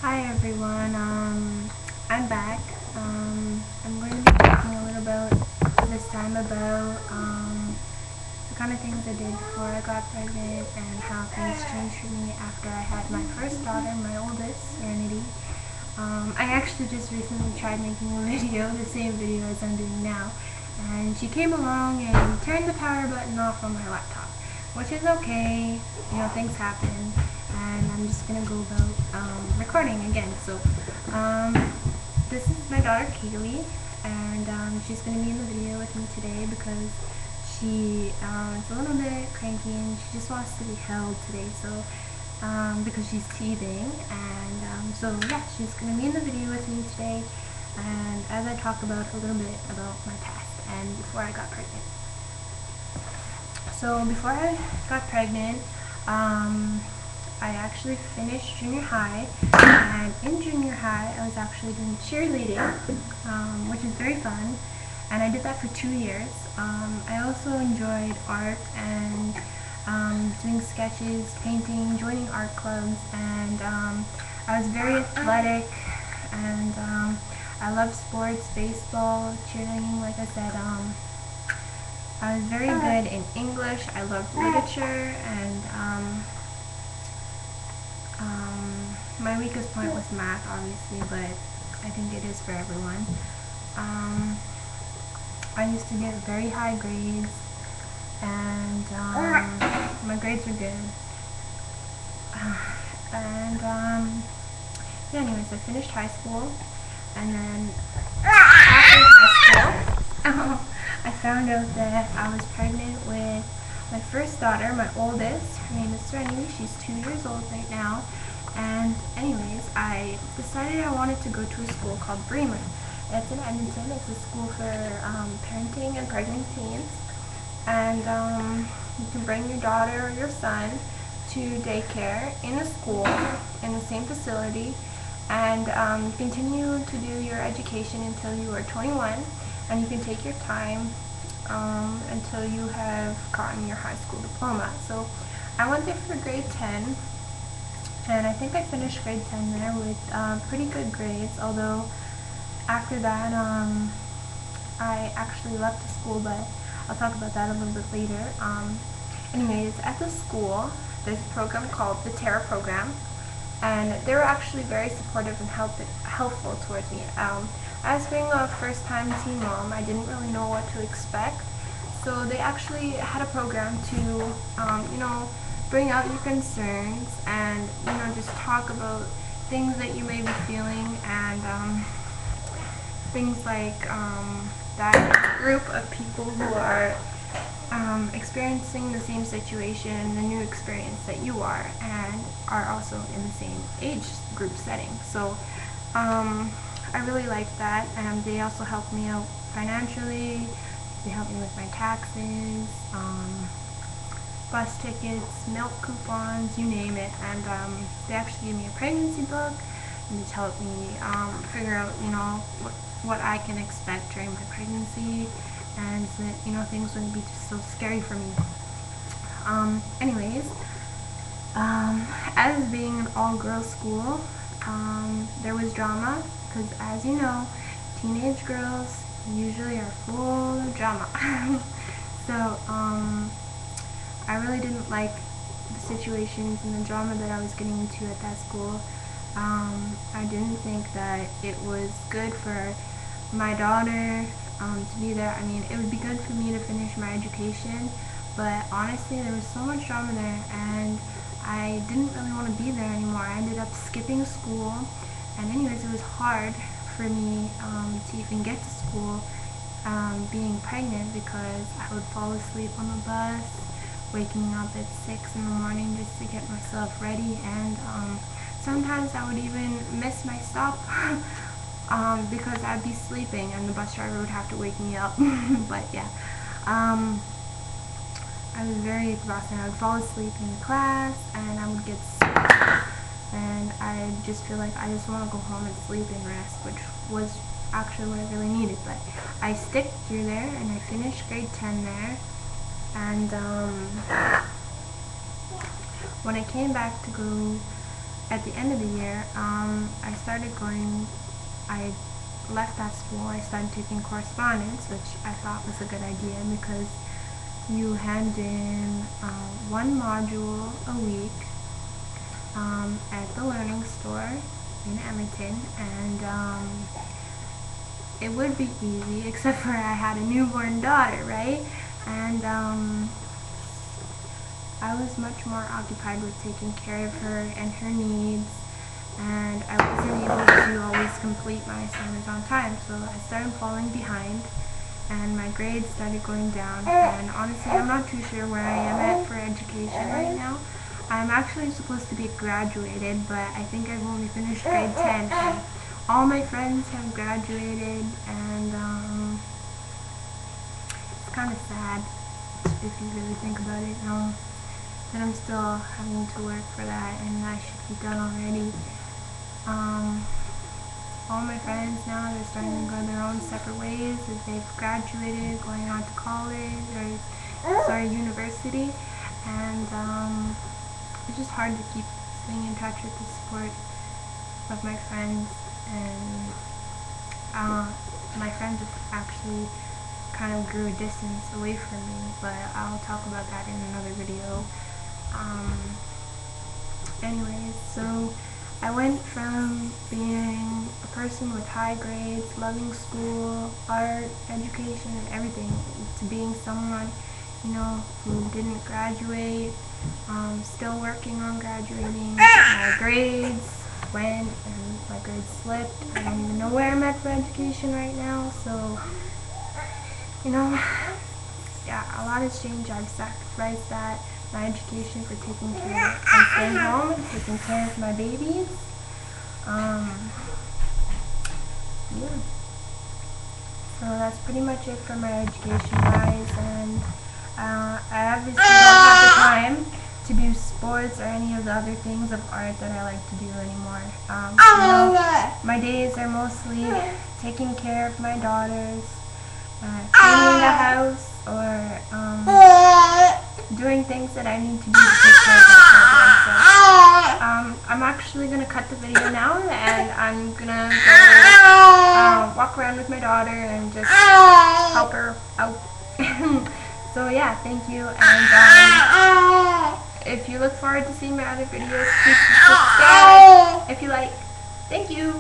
Hi everyone, I'm back. I'm going to be talking a little about this time about the kind of things I did before I got pregnant and how things changed for me after I had my first daughter, my oldest, Serenity. I actually just recently tried making a video, the same video as I'm doing now, and she came along and turned the power button off on my laptop, which is okay, things happen, and I'm just going to go about recording again. So, this is my daughter Kaylee, and she's going to be in the video with me today because she is a little bit cranky and she just wants to be held today, so because she's teething, and so yeah, she's going to be in the video with me today, and as I talk about a little bit about my past and before I got pregnant. So before I got pregnant, I actually finished junior high, and in junior high I was actually doing cheerleading, which is very fun, and I did that for 2 years. I also enjoyed art and doing sketches, painting, joining art clubs, and I was very athletic, and I loved sports, baseball, cheerleading, like I said. I was very good in English. I loved literature, and my weakest point was math, obviously, but I think it is for everyone. I used to get very high grades, and my grades were good. And yeah, anyways, I finished high school, and then after high school, I found out that I was pregnant with my first daughter, my oldest. Her name is Serenity. She's 2 years old right now. And anyways, I decided I wanted to go to a school called brenda. It's in Edmonton. It's a school for parenting and pregnant teens. And you can bring your daughter or your son to daycare in a school in the same facility, and continue to do your education until you are 21, and you can take your time until you have gotten your high school diploma. So I went there for grade 10, and I think I finished grade 10 there with pretty good grades, although after that I actually left the school, but I'll talk about that a little bit later. Anyways, at the school there's a program called the Terra program, and they were actually very supportive and helpful towards me. As being a first-time teen mom, I didn't really know what to expect, so they actually had a program to bring out your concerns and just talk about things that you may be feeling, and things like that group of people who are experiencing the same situation, the new experience that you are, and are also in the same age group setting. So I really liked that, and they also helped me out financially. They helped me with my taxes, bus tickets, milk coupons, you name it, and they actually gave me a pregnancy book, and it helped me figure out what I can expect during my pregnancy, and so that things wouldn't be just so scary for me. Anyways, as being an all-girls school, there was drama, because as you know, teenage girls usually are full of drama. So I really didn't like the situations and the drama that I was getting into at that school. I didn't think that it was good for my daughter to be there. I mean, it would be good for me to finish my education, but honestly there was so much drama there, and I didn't really want to be there anymore. I ended up skipping school, and anyways, it was hard for me to even get to school being pregnant, because I would fall asleep on the bus, waking up at 6 in the morning just to get myself ready, and sometimes I would even miss my stop because I'd be sleeping and the bus driver would have to wake me up. But yeah, I was very exhausted. I would fall asleep in class, and I would get sick, and I just feel like I just want to go home and sleep and rest, which was actually what I really needed. But I stick through there, and I finished grade 10 there, and when I came back to go at the end of the year, I left that school. I started taking correspondence, which I thought was a good idea because you hand in one module a week at the learning store in Edmonton, and it would be easy, except for I had a newborn daughter, right? And I was much more occupied with taking care of her and her needs, and I wasn't able to always complete my assignments on time, so I started falling behind, and my grades started going down, and honestly, I'm not too sure where I am at for education right now. I'm actually supposed to be graduated, but I think I've only finished grade 10, and all my friends have graduated, and it's kind of sad if you really think about it. That I'm still having to work for that, and I should be done already. All my friends now, they're starting to go their own separate ways as they've graduated, going on to college or university, and it's just hard to keep staying in touch with the support of my friends, and my friends have actually kind of grew a distance away from me, but I'll talk about that in another video. Anyways, so I went from being a person with high grades, loving school, art, education, and everything, to being someone, who didn't graduate, still working on graduating. My grades went, and my grades slipped. I don't even know where I'm at for education right now, so, yeah, a lot has changed. I've sacrificed that, my education, for taking care and staying home and taking care of my babies. Yeah. So that's pretty much it for my education wise, and I obviously don't have the time to do sports or any of the other things of art that I like to do anymore. My days are mostly taking care of my daughters, cleaning the house, or doing things that I need to do to take care of my children. So, I'm actually going to cut the video now, and I'm going to go walk around with my daughter and just help her out. So yeah, thank you, and if you look forward to seeing my other videos, please subscribe if you like. Thank you!